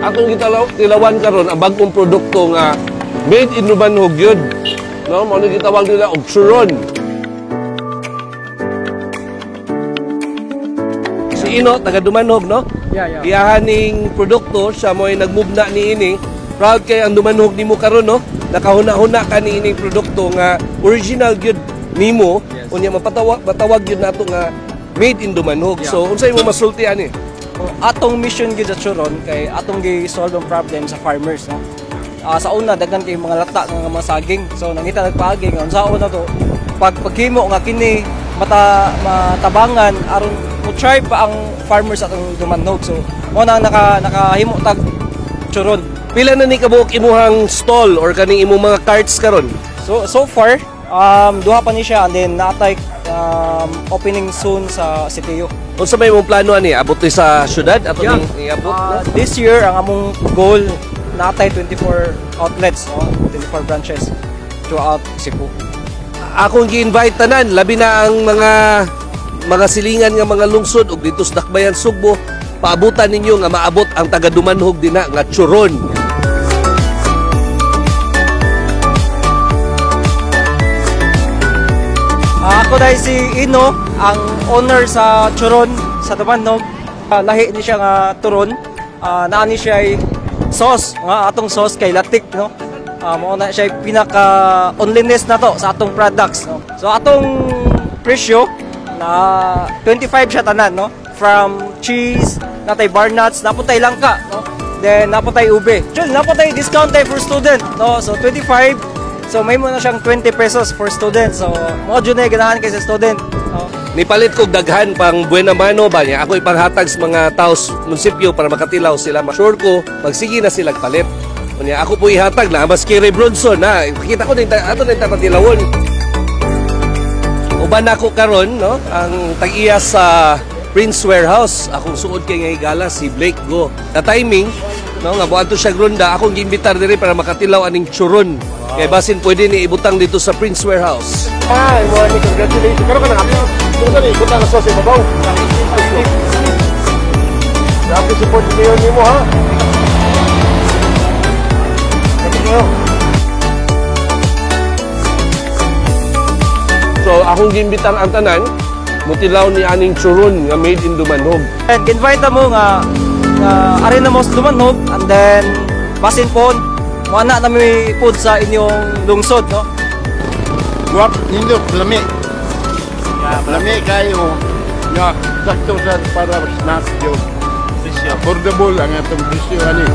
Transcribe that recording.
atong tilawan karon ang bagong produkto nga made in Dumanhog yun. No, mo ni gitawag nila og churon. Si Ino taga Dumanhog, no? Yeah. Iyahaning produkto siya mo'y nagmubna ni ini. Proud kay ang Dumanhog nimo karon, no? Nakahuna-huna ka ni ining produkto nga original gyud nimo. Yes. Unya matawag gyud nato nga made in Dumanhog. Yeah. So unsay mo masulti ani? Atong mission gyud sa churon kay atong gi-solve ang problem sa farmers, no? Sa una daghan kay mga lata nga mga saging. So nangita nagpaaging unsa una to paghimo nga kini matabangan aron mo try pa ang farmers atong Dumanhog. So mo nang nakahimo tag churon. Pila na ni kabuok imuhang stall or kaning imong mga carts karon? So far duha pa ni siya and then natay opening soon sa CTU. Unsa may imong plano ani abot sa syudad ato ning iabot? This year ang among goal natay 24 outlets, no? 24 branches throughout Cebu. Akong gi-invite tanan labi na ang mga silingan nga mga lungsod ug dito sa Dakbayan, Sugbo, paabutan ninyo nga maabot ang taga Dumanhog dinha nga churon. Ako dahil si Ino, ang owner sa churon sa Dumanhog. Lahi ni siya nga turon. Naani siya ay sauce, nga atong sauce kay latik, no? Mao na siya pinaka onliness na to sa atong products, no? So atong presyo na 25 siya tanan, no? From cheese, natay bar nuts, naputay langka, no? Then naputay ube. Actually, naputay discount tayo for student, no? So 25. So may mo na siyang 20 pesos for student. So mo jud na ganahan kay sa student, no? Nipalit kog daghan pang buena mano ba niya. Ako ipanghatag sa mga taos munisipyo para makatilaw sila. Sure ko, magsige na sila palit. Kunya ako po ihatag na maski Ray Bronson na. Kita ko din ato din tapatilawon. Uban ako karon, no? Ang tag-iya sa Prince Warehouse. Akong suod kay nga higala si Blake Go. Na timing, no, nga buadto siya gronda, akong giimbitar diri para makatilaw aning churon. Kay basin pwede ni ibutang dito sa Prince Warehouse. Mo ni congratulations. Pero kana kami. Kung saan ibutang na sa babaw. Grabe support niyo nimo ha. So akong giimbitar ang tanan, mutilaw ni aning churon nga made in Dumanhog. And invite mo nga ari na mo sa Dumanhog and then basin po mo ana na may food sa inyong lungsod, no? Guwap nindo lami. Lami kayo. Nga sakto sa para snack yo. Affordable ang atong presyo ani.